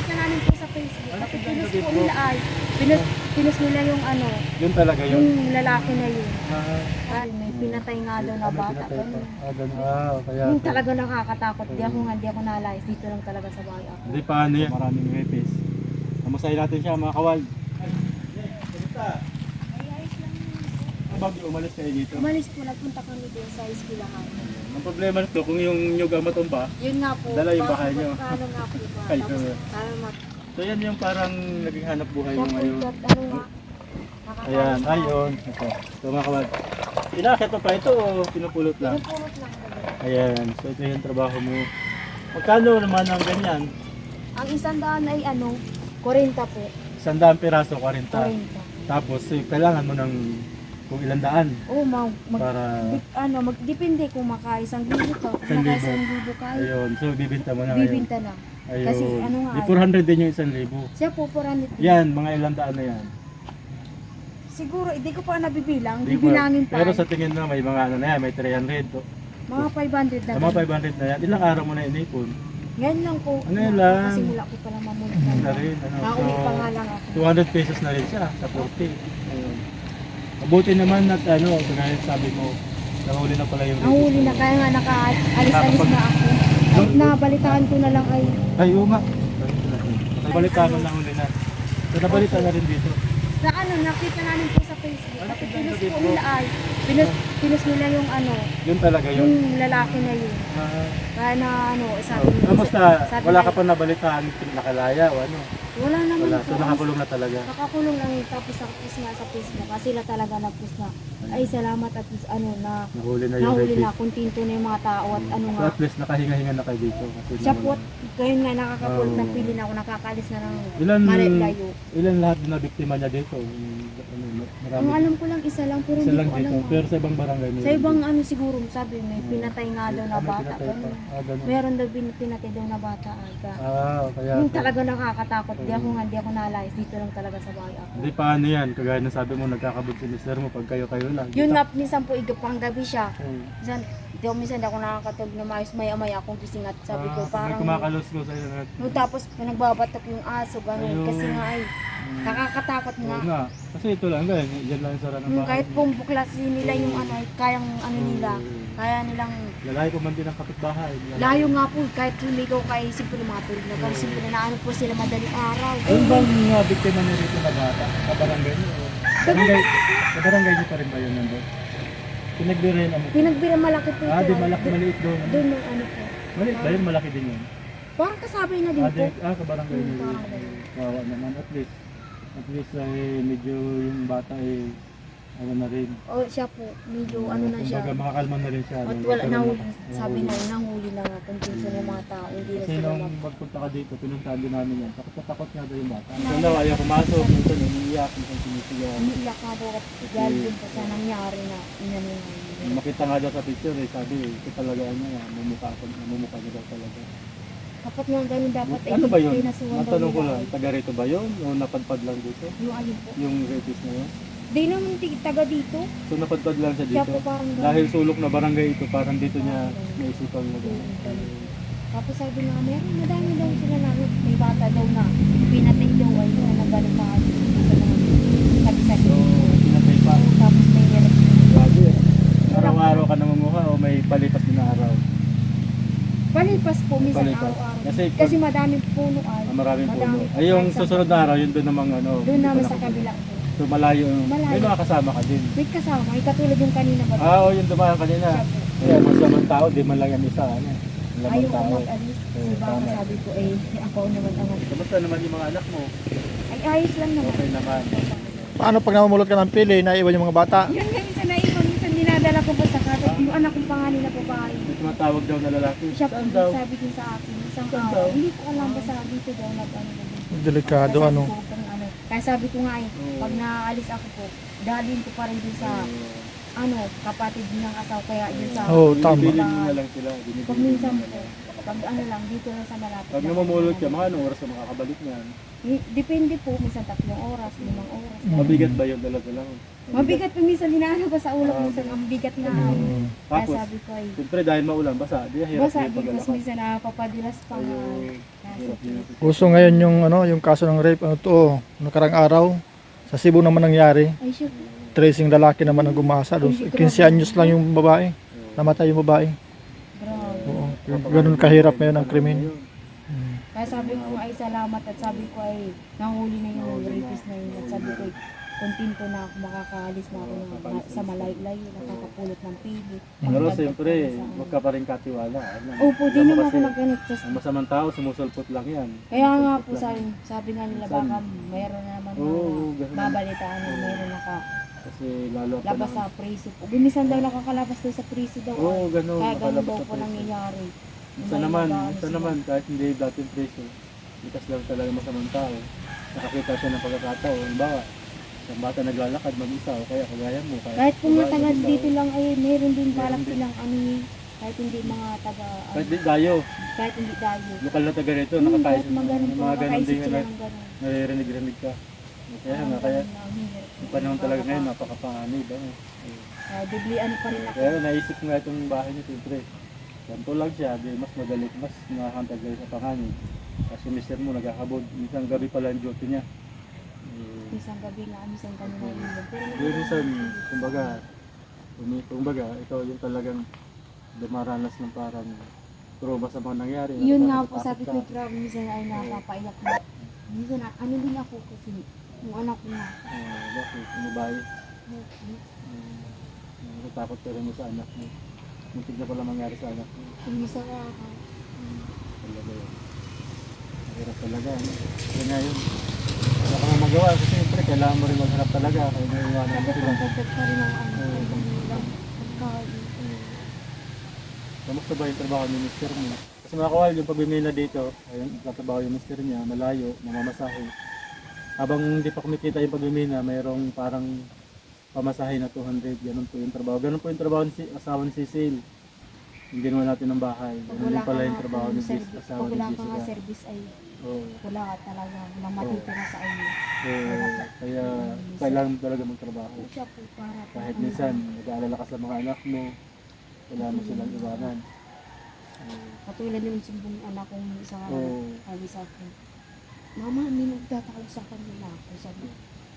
nakita namin po sa Facebook. Kasi pinost po nila ay, pinost nila yung ano, Yun talaga yun. yung lalaki na yun. Ah, Ay, may pinatay nga daw na may bata. pinatay pa. Ganun. Ganun. Kaya. Yung talaga nakakatakot. Di ako nalayas. Dito lang talaga sa bahay ako. Hindi pa ano yan. Maraming rapist. Kamustahin natin siya mga kawal. Bago umalis kayo dito. Umalis po, nagpunta kami din sa eskwelahan. Ang problema nito, kung yung nyuga matumba, Yun nga po. Dala yung bahay niyo. Ano nga po ba? Ay, Tapos, oo. salamat. so yan yung parang naging hanap buhay mo Tapos, ngayon. ano nga. Ayan, ayun. Ito. So mga kawal. Inakit mo pa ito o pinupulot lang? Pinupulot lang talaga. Ayan, so ito yung trabaho mo. Magkano naman ang ganyan? Ang 100 ay ano, 40 po. 100 piraso, 40. 40. Tapos kailangan mo ng kung ilang daan Oo, para depende kung maka-1,000 ka. Kung 1,000. maka-1,000 ka, ayun, so bibenta mo na ngayon. bibinta na. Ayun. Kasi ano nga, Di 400 din yung 1,000. siya po 400. Yan, mga ilang daan na yan. Siguro, hindi ko pa nabibilang. Di ko- Bibilangin pa. Pero sa tingin na may mga ano na yan, may 300. Mga 500 na. Sa mga 500 na yan, ilang araw mo na inipon? Ngayon lang po. Ngayon lang. Kasi wala ko pala mamulot. Na rin, ano, Nauli so, pa nga lang ako. 200 pesos na rin siya sa 40. Ayun. Mabuti naman at ano, kagaya sabi mo, nahuli na pala yung Nahuli na, kaya nga nakaalis-alis na ako. Ang nabalitaan ko na lang ay, Ay, oo nga. Nabalita mo na huli na. So, nabalita na rin dito. na ano, nakita namin po sa Facebook. Ano Kasi tingnan mo pinost dito? po nila ay, pinost nila yung ano, Yun talaga yun. yung lalaki na yun. Kaya na ano, sabi nila. Kamusta? sabi Wala nila, ka pa nabalitaan nakalaya o ano? Wala naman Wala. po. So, nakakulong na talaga. Nakakulong lang yun. Tapos nakapost nga sa Facebook. Kasi sila talaga nag-post na, ay salamat at least ano na, Nahuli na yung nahuli na, rapist. kontento na yung mga tao at ano So, nga. at least nakahinga-hinga na kayo dito. Kasi Siya naman- po, ngayon nga nakakapulot ng Oo. pili na ako, nakakalis na ng Ilan, malayo. ilan lahat na biktima niya dito? Marami. Ang alam ko lang isa lang, pero Isa hindi lang ko alam. dito. Pero sa ibang barangay Sa ibang ano siguro, sabi may pinatay nga daw na may bata. pinatay pa. Ganun. Ganun. Meron daw pinatay daw na bata. Aga. Kaya. Yung talaga nakakatakot. Di ako nalayas. Dito lang talaga sa bahay ako. Hindi pa ano yan, kagaya ng sabi mo, nagkakabot si mister mo pag kayo lang. Yun nga, minsan po pang gabi siya. Hmm. Minsan di ako nakakatulog na maayos. Maya-maya akong gising at sabi ko May parang... kumakalos ko sa iyo. No, tapos nagbabatok yung aso, ganun. Ayun. Kasi nga ay, nakakatakot nga. Oo nga. Kasi ito lang, ganyan. Diyan lang yung sara ng bahay. Kahit pong buklasin nila yung ano, ay kayang ano nila. Kaya nilang Lalaki ko man din ang kapitbahay. layo nga po, kahit lumigaw ka, siyempre mga tulog na gano'n. Siyempre na ano po sila madaling araw. Ano bang biktima niyo rito na bata? Sa barangay niyo? Sa barangay niyo pa rin ba yun nandun? Pinagbirin mo? Pinagbira malaki po ito. Di malaki, maliit doon. Doon yung ano po. Maliit ba yun? Malaki din yun. Parang kasabay na din po. Kabarangay niyo. Parang ganun. Kawawa naman. At least ay medyo yung bata ay ano na rin. O siya po, medyo ano na siya. Kumbaga makakalma na rin siya. At wala, nahuli, sabi na yun, nahuli na nga. Kondensyo ng mga tao, hindi na Kasi sila nung mag... magpunta ka dito, pinuntahan din namin yan. Takot nga daw yung bata. Minsan daw ayaw pumasok, minsan umiiyak, minsan sinisigaw. Umiiyak nga daw at dahil din po sa nangyari na inano nga. Makita nga daw sa picture sabi ito talaga niya, namumukha niya daw talaga. Kapag nga ganun dapat Ano ba yun? pinasuhan daw Matanong ko nila. lang, taga rito ba yun? O napadpad lang dito? Yung ayun po. Yung rapist na yun? Di naman taga dito. So napadpad lang siya Siya dito? po parang ganun. Dahil sulok na barangay ito, parang dito niya naisipan mo daw. Tapos sabi nga, meron madami daw sila na may bata daw na pinatay daw ay na nagalit na sa mga kabisat. So, pinatay pa. Tapos may meron. Grabe eh. Araw-araw ka nangunguha o may palipas din na araw? Palipas po, minsan Palipas. araw-araw. Kasi Kasi madaming puno ay. Maraming puno. madami po. Ay yung Kahit sa- susunod na araw, yun doon namang ano. Doon namin dito sa na- kabila po. So malayo. Malayo. May mga kasama ka din. May kasama, may katulad yung kanina ba? Oo, yung dumaan kanina. Kaya masamang tao, di man lang yan isa. Ano? Lamang Ayaw tao. ko mag-alis. Kasi baka tama. sabi ko eh, ako naman ang Kamusta naman yung mga anak mo? ay ayos lang naman. Okay naman. Paano pag namumulot ka ng pili, naiwan yung mga bata? Yun nga minsan naiwan, minsan dinadala ko pa sa katat. Yung anak kong pangalan na babae. May tumatawag daw na lalaki. Siya po Saan daw? sabi din sa akin, isang Saan araw. daw? Hindi ko alam ba sa dito daw nag-ano na din. Delikado, Kaya sabi ano? ko, kung ano. Kaya sabi ko nga eh, pag naalis ako po, dalhin ko pa rin din sa kapatid ng asawa, kaya yun sa... Oo, tama. Binibili mo na lang sila. Binibili Pag mo minsan na po, lang. pag lang, dito lang sa malapit. Pag lang. namamulot ka, mga anong oras ka makakabalik niyan? Depende po, minsan 3 oras, 5 oras. Mabigat ba yung dala-dala mo? Mabigat po minsan, hinaano ba sa ulo, minsan ang bigat nga. Kaya Tapos, sabi ko ay, siyempre dahil maulan, basa. Di hirap basa, yung di mas paglalakad. minsan nakapapadilas pa nga. Ayun. Kaya Hirap sabi yun. ko, Gusto ngayon yung yung kaso ng rape, nakarang araw. Sa Cebu naman nangyari. ay siya po. Tracing lalaki naman ang gumasa. Doon, 15 anyos lang yung babae. Namatay yung babae. Grabe. Oo. Ganun kahirap ngayon ang krimen. Kaya sabi ko ay salamat at sabi ko ay nahuli na yung rapist na yun. At sabi ko ay kontento na ako, makakaalis na ako sa malayo-layo, nakakapulot ng pili. Pero siyempre, magka pa rin katiwala. Opo, di naman ako nagganit. Ang masamang tao, sumusulpot lang yan. Kaya nga po sabi nga nila baka mayroon na naman Oo, mga ganun. babalitaan na mayroon Kasi lalo pa labas sa priso. Gumisan daw nakakalabas daw sa priso daw. Oo, ganun. Kaya ganun Nakalabas daw sa po preso. nangyayari. Isa naman, kahit hindi dating preso, likas lang talaga masamang tao. Nakakita siya ng pagkakataon. Halimbawa, isang bata naglalakad mag-isa o kaya kagaya mo. Kahit kung mga taga mag-isa, dito lang ay mayroon din balak Meron din. silang kahit hindi mga taga Kahit di tayo, kahit hindi tayo. lokal na taga rito, nakatayo. Kahit maganon po, Mga ganun makaisip din sila na ng ganon. naririnig-rinig ka. Kaya nga, kaya yung panahon talaga ngayon, napakapanganib. Biblian pa rin ako. Kaya naisip nga itong bahay niya, siyempre. Ganito lang siya, di mas madali, mas nakahantag kayo sa panganib. Kasi mister mo nagkakabod, minsan gabi pala ang duty niya. Isang gabi nga, minsan kami na ilog. Pero Yung minsan, kumbaga, ikaw yung talagang dumaranas ng parang trauma sa mga nangyari. yun nga po, Natatakot sabi ka. ko, grabe, minsan ay napapaiyak na. Minsan, ano din ako kasi, yung anak ko na. Bakit? Umabay. Natatakot ka rin mo sa anak mo. Muntik na pala mangyari sa anak mo. Kumisa ka ako. Talaga yun. Mahirap talaga. Ano? Kaya nga yun. Wala ka nga magawa kasi siyempre kailangan mo rin maghanap talaga. Kaya naiiwanan mo Sabi ko, sila. pagkat pa rin ang ano, ay kanilang pagkain. Kamusta ba yung trabaho ni mister mo? Kasi mga kawal, yung pagbimina dito, ayun, tatrabaho yung mister niya, malayo, namamasahe. Habang hindi pa kumikita yung pagbimina, mayroong parang pamasahe na 200, ganun po yung trabaho. Ganun po yung trabaho ni asawa ni Cecil. Yung ginawa natin ng bahay. Pag Ganun wala din pala ka yung nga trabaho pong ni service, asawa pag ni wala ka nga Jessica. service ay Oo. wala ka talaga, walang matitira sa inyo. Oo. Kaya kailangan mo talaga magtrabaho. Siya po para po. Kahit minsan, nag-aalala ka sa mga anak mo, kailangan mo silang iwanan. Katulad yung sumbong anak kong isa Oo. sabi sa akin, Mama, may nagtatawag sa kanila ako.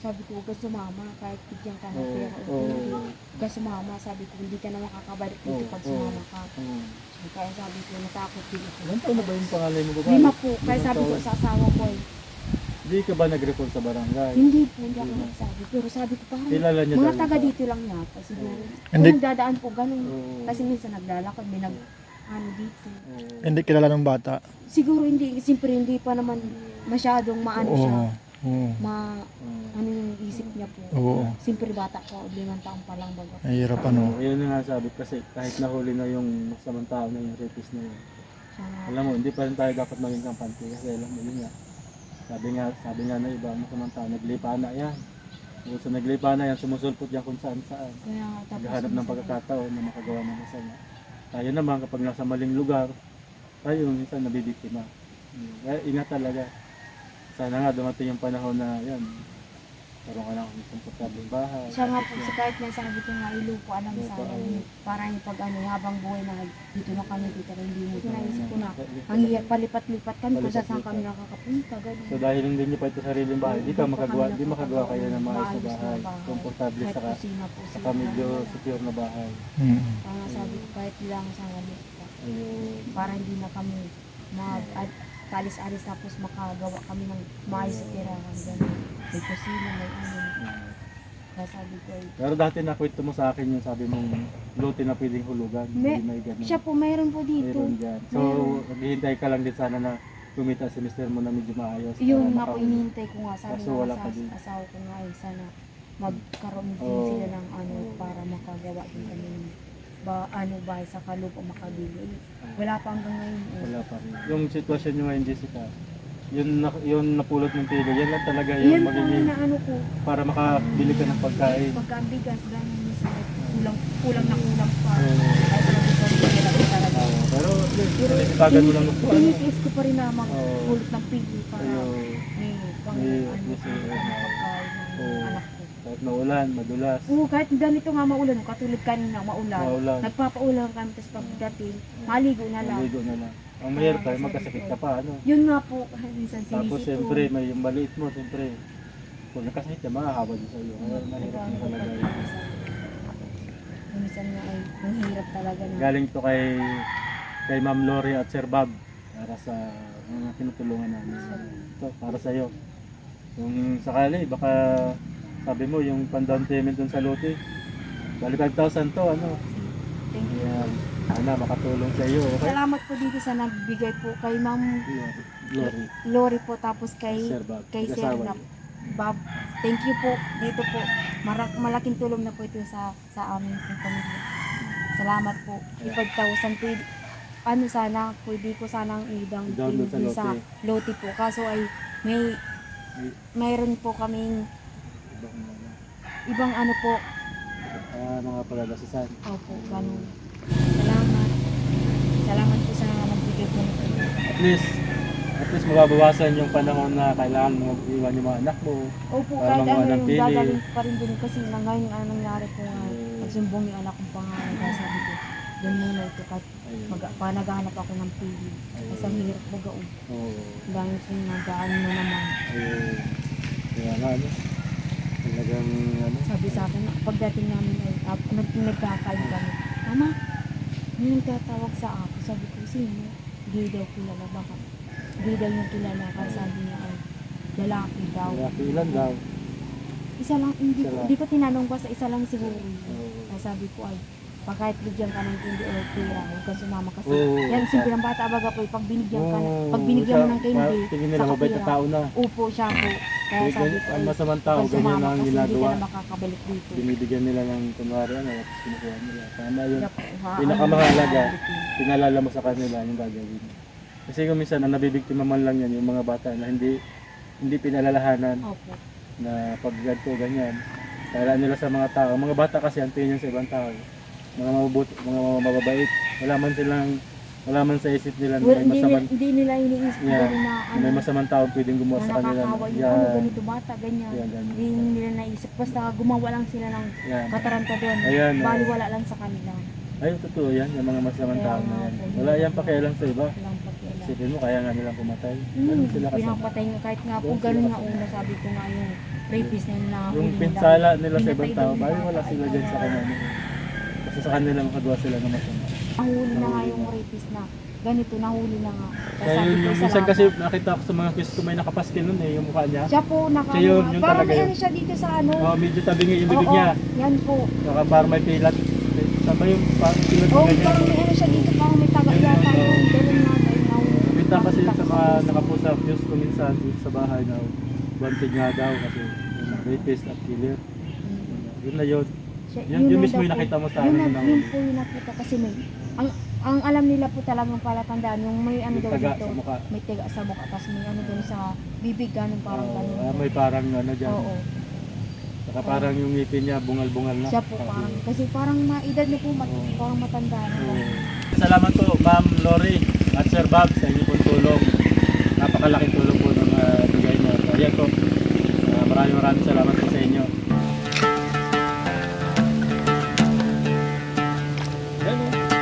Sabi ko, huwag ka sumama kahit bigyan ka ng Oo. pera. Oo. Huwag ka sumama. Sabi ko, hindi ka na makakabalik dito Oo. pag sumama ka. Oo. Kaya sabi ko, natakot din ako. Ilan taon na ba yung pangalay mo babae? 5 po. Kaya Limang sabi ko taon. sa asawa ko, Hindi ka ba nag-report sa barangay? hindi po, hindi ako Hindi na. nagsabi. Pero sabi ko, parang Kilala niya mga dahil taga sa- dito lang yata siguro. Hindi. Kung nagdadaan po, ganun. Oo. Kasi minsan naglalakad, may dito. Oo. Hindi kilala ng bata. Siguro hindi, siyempre hindi pa naman masyadong maano siya. Oo. Ano yung isip niya po. Oo. Siyempre bata ko, 5 taon pa lang bago. Mahirap ano. Ayun na nga sabi kasi kahit nahuli na yung masamang tao na yung rapist na yun. Siya nga. Alam mo, hindi pa rin tayo dapat maging kampante kasi alam mo yun nga. Sabi nga na iba, masamang tao, naglipa na yan. Kung sa naglipa na yan, sumusulpot yan kung saan saan. Kaya nga, tapos Naghahanap ng pagkakataon na makagawa ng masama. Tayo naman kapag nasa maling lugar, tayo minsan nabibiktima. Kaya ingat talaga. Sana nga dumating yung panahon na yan, karoon ka ng komportableng bahay. Siya nga po, sa kahit na sabi ko nga, ilupuan namin sa amin. Para yung pag habang buhay na dito na kami, dito na hindi mo. Naisip ko na, ang hirap palipat-lipat kami kung saan kami nakakapunta. Ganun. So dahil hindi niyo pa ito sariling bahay, di ka makagawa, di makagawa kayo ng maayos na Maayos bahay. Komportable Kahit saka kusina po saka medyo secure na bahay. Kaya sabi ko, kahit lang sa ano, Ayun. para hindi na kami kalis-alis tapos makagawa kami ng maayos sa tirahan. Ganun. May kusina, may ano. Kaya sabi ko, Pero dati nakwento mo sa akin yung sabi mong lote na pwedeng hulugan. Hindi may ganun. siya po mayroon po dito. Meron dyan. So, naghihintay ka lang din sana na kumita si mister mo na medyo maayos. Yun para nga po makauwi. inihintay ko nga. Sabi Kaso nga wala sa pa din. asawa ko nga sana magkaroon din Oo. sila ng ano para makagawa din kami ng bahay sa kaloob o makabili. Wala pa hanggang ngayon. Wala pa rin. Yung sitwasyon nyo ngayon, Jessica, yun napulot ng tilo, yan lang talaga yung Yan po magiging na ano ko. para makabili ka ng pagkain. Pagkabigas, gano'n yung sakit. kulang na kulang pa. Oo. Kaya sabi ko, hirap ko talaga. Pero pinipitagan mo lang gusto. Tinitiis ko pa rin na Oo. maghulot ng pili para Ayun. pang May- ano, may- pagkain ng Oo. anak ko. Kahit maulan, madulas. Oo, kahit ganito nga maulan, katulad kanina maulan. Maulan. Nagpapaulan kami, tapos pagdating, maligo na lang. Maligo na lang. Ang mahirap tayo, magkasakit ka pa, ano. Yun nga po, minsan Tapos sinisip siyempre, may yung maliit mo, siyempre. Kung nakasakit ka, mahahabad din sa'yo. Kaya mahirap na talaga yun. Minsan nga ay, ang hirap talaga na. Galing to kay Ma'am Lori at Sir Bob para sa mga tinutulungan namin. Ito, para sa'yo. Kung sakali, baka sabi mo, yung pan-down payment dun sa lote, bali 5,000 to, ano. Thank you. Ayan, sana makatulong sa iyo, okay? Salamat po dito sa nagbigay po kay Ma'am Ayan, Lori, Lori po, tapos kay Sir Bob, kay Sir mag-asawa na niyo. Bob. Thank you po dito po. Malaking tulong na po ito sa amin pong pamilya. Salamat po. Yeah. 5,000 po. Ano sana, pwede ko sanang i-down I-download sa payment sa lote po. Kaso ay mayroon po kaming ibang ano po. Mga pagagasisan. Opo, ganun. Salamat. Salamat po sa nagbigay po nito. At least mababawasan yung panahon na kailangan mo iwan yung mga anak mo. Opo, Para kahit mga ano yung pili. gagawin pa rin din kasi na ngayon ano nangyari po nga, nagsumbong yung anak kong pangalan kaya sabi ko, doon muna ito kahit naghahanap ako ng pili. Kasi ang hirap baga o. Oo. Dahil kung nagaan mo naman. Ayun. Kaya nga, ano, talagang, ano, Sabi sa akin, pagdating namin ay nagkakain kami. Mama, may nagtatawag sa ako. Sabi ko, sino? Hindi daw kilala. Baka hindi daw niya kilala. Kaya sabi niya ay lalaki daw. kaya ilan daw. Isa lang, Isa lang. hindi ko tinanong pa sa isa lang siguro. Oo. Kaya sabi ko ay, kahit bigyan ka ng candy o pera, huwag kang sumama kasi. Oo. Yan, simple ng bata, baga po, pag binigyan ka, Oo, pag binigyan mo ng candy, tingin nila mabait na pera, tao na. upo siya po. Kaya sabi ko, Ang ay, masamang tao, huwag ganyan sumama ang kasi hindi ginagawa. ka na makakabalik dito. Binibigyan nila ng kunwari, ano, tapos kinukuha nila. Tama yun. Kaya po, Pinakamahalaga, ano, pinalala mo sa kanila yung gagawin. Kasi kung minsan, ang nabibiktima man lang yan, yung mga bata na hindi pinalalahanan Opo. na pag ganito, ganyan. Kaya nila sa mga tao. Mga bata kasi ang tingin sa ibang tao. Mga mabubuti, mga mababait. Wala man sa isip nila na may masamang, Hindi nila iniisip Yeah. gano'n na na may masamang tao pwedeng gumawa na sa kanila. nakakawa yung Yan. ganito bata, ganyan. Yan, ganyan. Hindi nila naisip. Basta gumawa lang sila ng Yan. kataranta doon. Ayan, oh. Bali wala lang sa kanila. Ay, totoo yan, yung mga masamang Kaya tao na nga yan. po, Wala yan pakialam sa iba. Walang pakialam. Isipin mo, kaya nga nilang pumatay. Ganun sila kasama. Pinapatay nga kahit nga po Ganun sila ganun nga kasama. una sabi ko nga yung rapist na nahuli Yung nila. pinsala nila sa ibang Pinatay tao, din bali yung wala bata. sila dyan sa kanila. Kasi sa kanila makagawa sila ng masama. Nahuli na nga yung rapist na ganito, nahuli na nga. Kaya Kaya sabi ko, yung minsan salamat. kasi nakita ko sa mga quiz ko may nakapaskil nun yung mukha niya. Siya po naka, Siya yun, yun parang talaga may yun. ano siya dito sa ano. Oh, medyo tabingi yung bibig Oo, niya. yan po. Saka parang may pilat. Saan ba yung parang pilat Oo, na ganyan? parang may ano siya dito, parang may taga yata yung ganun nga. Nakita kasi yun sa mga nakapost sa news ko minsan dito sa bahay na wanted nga daw kasi yung rapist at killer. Yun na yun. Yun mismo yung nakita mo sa amin ng- Yun po yung nakita kasi may, ang alam nila po talagang palatandaan, yung may ano Yung daw taga dito, sa mukha. may tiga sa mukha, tapos may ano doon sa bibig, ganun parang ganun. May parang ano dyan. Oo, Saka parang yung ngipin niya bungal-bungal na. siya po parang, kasi parang maedad na po, Oo. parang matanda na. Salamat po Ma'am Lori at Sir Bob sa inyong pong tulong. Napakalaking tulong po ng bigay niyo. Ayan po. Maraming salamat po.